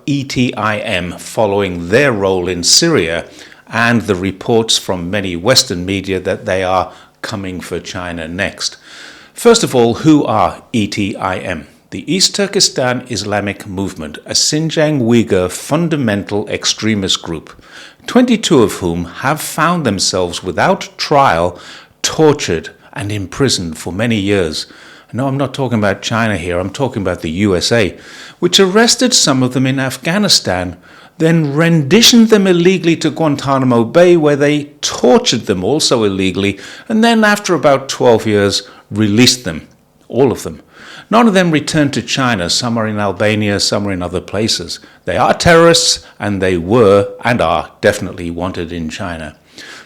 ETIM following their role in Syria and the reports from many Western media that they are coming for China next. First of all, who are ETIM? The East Turkestan Islamic Movement, a Xinjiang Uyghur fundamental extremist group, 22 of whom have found themselves without trial, tortured and imprisoned for many years. No, I'm not talking about China here, I'm talking about the USA, which arrested some of them in Afghanistan, then renditioned them illegally to Guantanamo Bay, where they tortured them also illegally, and then after about 12 years, released them, all of them. None of them returned to China. Some are in Albania, some are in other places. They are terrorists, and they were and are definitely wanted in China.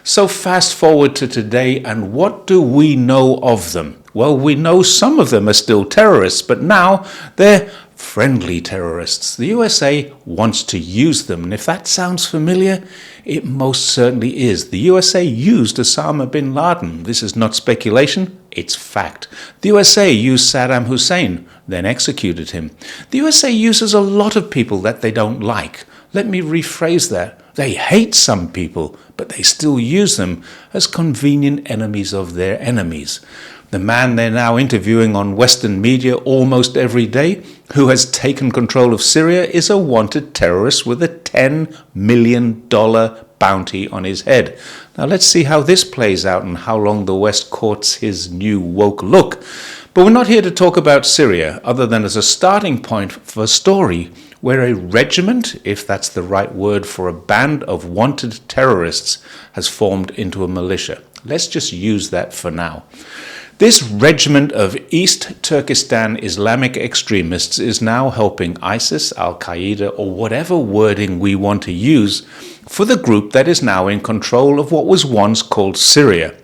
So fast forward to today, and what do we know of them? Well, we know some of them are still terrorists, but now they're friendly terrorists. The USA wants to use them, and if that sounds familiar, it most certainly is. The USA used Osama bin Laden. This is not speculation, it's fact. The USA used Saddam Hussein, then executed him. The USA uses a lot of people that they don't like. Let me rephrase that. They hate some people, but they still use them as convenient enemies of their enemies. The man they're now interviewing on Western media almost every day, who has taken control of Syria, is a wanted terrorist with a $10 million bounty on his head. Now let's see how this plays out and how long the West courts his new woke look. But we're not here to talk about Syria, other than as a starting point for a story where a regiment, if that's the right word for a band of wanted terrorists, has formed into a militia. Let's just use that for now. This regiment of East Turkestan Islamic extremists is now helping ISIS, Al-Qaeda, or whatever wording we want to use for the group that is now in control of what was once called Syria.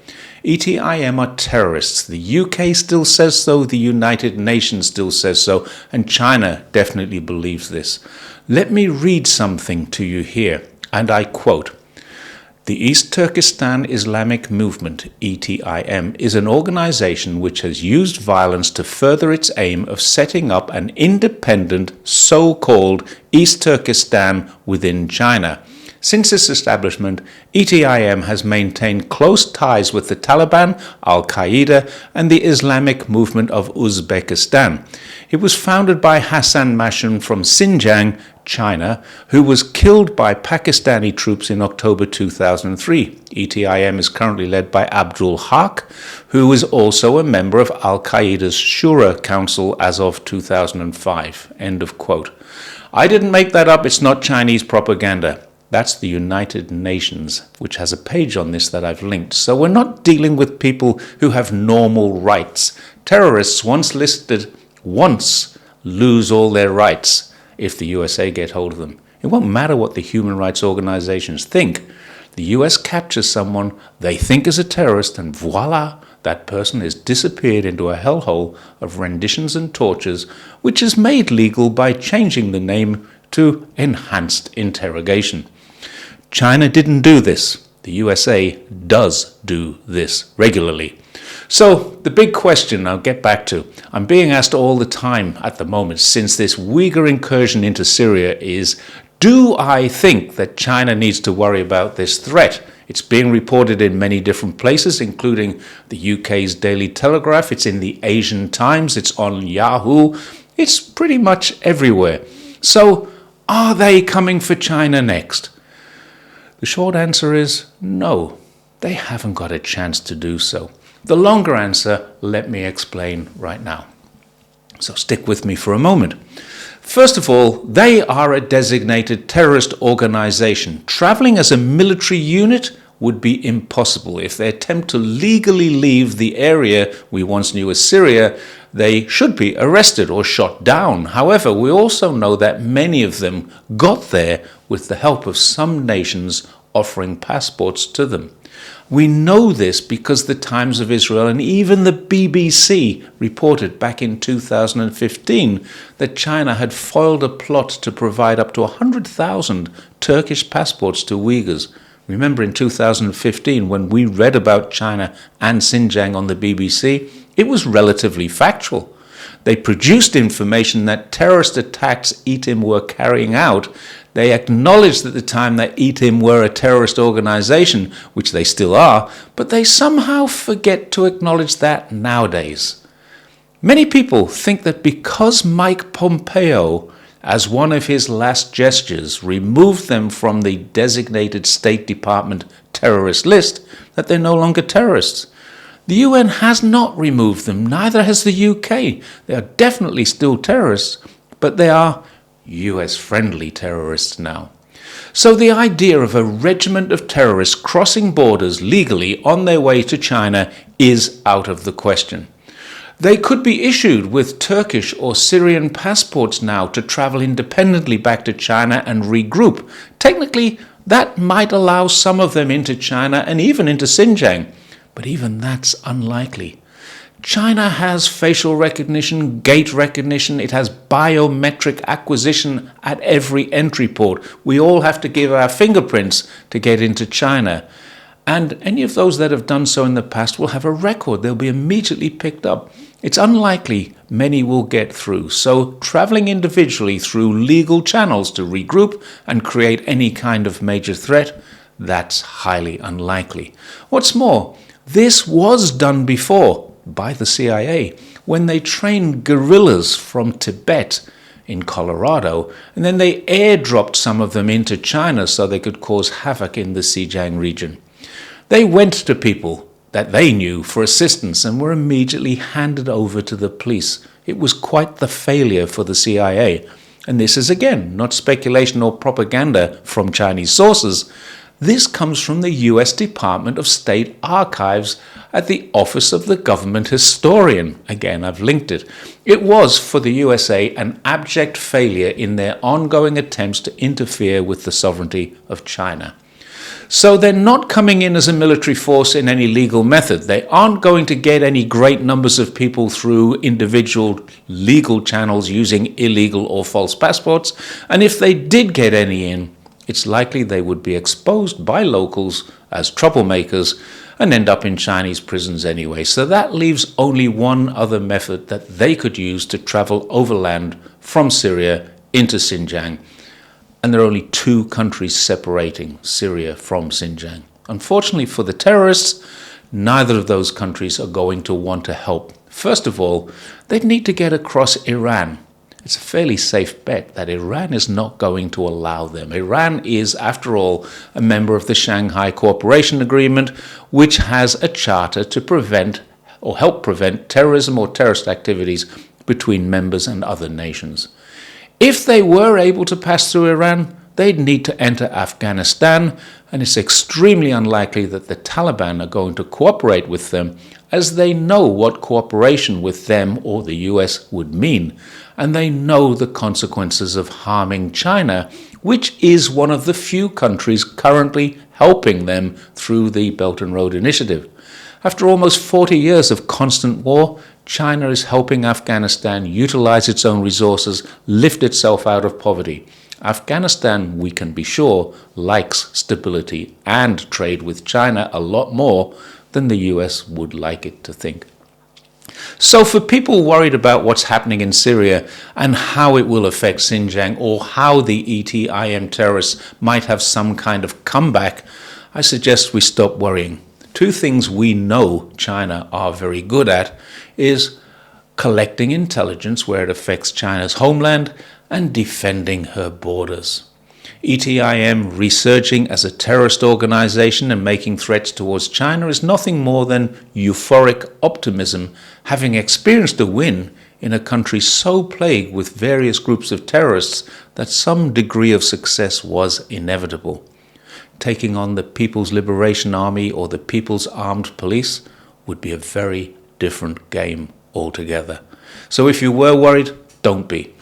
ETIM are terrorists. The UK still says so, the United Nations still says so, and China definitely believes this. Let me read something to you here, and I quote, "The East Turkestan Islamic Movement, ETIM, is an organization which has used violence to further its aim of setting up an independent, so-called East Turkestan within China. Since its establishment, ETIM has maintained close ties with the Taliban, Al-Qaeda, and the Islamic Movement of Uzbekistan. It was founded by Hassan Mashin from Xinjiang, China, who was killed by Pakistani troops in October 2003. ETIM is currently led by Abdul Haq, who is also a member of Al-Qaeda's Shura Council as of 2005. End of quote. I didn't make that up. It's not Chinese propaganda. That's the United Nations, which has a page on this that I've linked. So we're not dealing with people who have normal rights. Terrorists, once listed, lose all their rights if the USA get hold of them. It won't matter what the human rights organizations think. The US captures someone they think is a terrorist, and voila, that person is disappeared into a hellhole of renditions and tortures, which is made legal by changing the name to enhanced interrogation. China didn't do this. The USA does do this regularly. So the big question I'll get back to, I'm being asked all the time at the moment since this Uyghur incursion into Syria is, do I think that China needs to worry about this threat? It's being reported in many different places, including the UK's Daily Telegraph. It's in the Asian Times. It's on Yahoo. It's pretty much everywhere. So are they coming for China next? The short answer is no. They haven't got a chance to do so. The longer answer, let me explain right now. So stick with me for a moment. First of all, they are a designated terrorist organization. Traveling as a military unit would be impossible. If they attempt to legally leave the area we once knew as Syria, they should be arrested or shot down. However, we also know that many of them got there with the help of some nations offering passports to them. We know this because the Times of Israel and even the BBC reported back in 2015 that China had foiled a plot to provide up to 100,000 Turkish passports to Uyghurs. Remember in 2015 when we read about China and Xinjiang on the BBC, it was relatively factual. They produced information that terrorist attacks ETIM were carrying out. They acknowledged at the time that ETIM were a terrorist organization, which they still are, but they somehow forget to acknowledge that nowadays. Many people think that because Mike Pompeo, as one of his last gestures, removed them from the designated State Department terrorist list, that they're no longer terrorists. The UN has not removed them, neither has the UK. They are definitely still terrorists, but they are US-friendly terrorists now. So the idea of a regiment of terrorists crossing borders legally on their way to China is out of the question. They could be issued with Turkish or Syrian passports now to travel independently back to China and regroup. Technically, that might allow some of them into China and even into Xinjiang. But even that's unlikely. China has facial recognition, gait recognition, it has biometric acquisition at every entry port. We all have to give our fingerprints to get into China. And any of those that have done so in the past will have a record. They'll be immediately picked up. It's unlikely many will get through. So traveling individually through legal channels to regroup and create any kind of major threat, that's highly unlikely. What's more, this was done before by the CIA when they trained guerrillas from Tibet in Colorado, and then they airdropped some of them into China so they could cause havoc in the Xinjiang region. They went to people that they knew for assistance and were immediately handed over to the police. It was quite the failure for the CIA. And this is again not speculation or propaganda from Chinese sources. This comes from the US Department of State Archives at the Office of the Government Historian. Again, I've linked it. It was, for the USA, an abject failure in their ongoing attempts to interfere with the sovereignty of China. So they're not coming in as a military force in any legal method. They aren't going to get any great numbers of people through individual legal channels using illegal or false passports. And if they did get any in, it's likely they would be exposed by locals as troublemakers and end up in Chinese prisons anyway. So that leaves only one other method that they could use to travel overland from Syria into Xinjiang. And there are only two countries separating Syria from Xinjiang. Unfortunately for the terrorists, neither of those countries are going to want to help. First of all, they'd need to get across Iran. It's a fairly safe bet that Iran is not going to allow them. Iran is, after all, a member of the Shanghai Cooperation Agreement, which has a charter to prevent or help prevent terrorism or terrorist activities between members and other nations. If they were able to pass through Iran, they'd need to enter Afghanistan, and it's extremely unlikely that the Taliban are going to cooperate with them, as they know what cooperation with them or the US would mean, and they know the consequences of harming China, which is one of the few countries currently helping them through the Belt and Road Initiative. After almost 40 years of constant war, China is helping Afghanistan utilize its own resources, lift itself out of poverty. Afghanistan, we can be sure, likes stability and trade with China a lot more than the US would like it to think. So for people worried about what's happening in Syria and how it will affect Xinjiang, or how the ETIM terrorists might have some kind of comeback, I suggest we stop worrying. Two things we know China are very good at is collecting intelligence where it affects China's homeland and defending her borders. ETIM resurging as a terrorist organization and making threats towards China is nothing more than euphoric optimism, having experienced a win in a country so plagued with various groups of terrorists that some degree of success was inevitable. Taking on the People's Liberation Army or the People's Armed Police would be a very different game altogether. So if you were worried, don't be.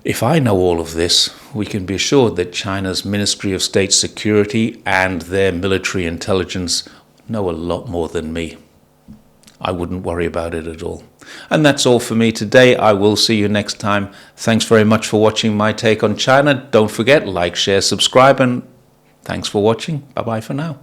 If I know all of this, we can be assured that China's Ministry of State Security and their military intelligence know a lot more than me. I wouldn't worry about it at all. And that's all for me today. I will see you next time. Thanks very much for watching my take on China. Don't forget, like, share, subscribe, and thanks for watching. Bye-bye for now.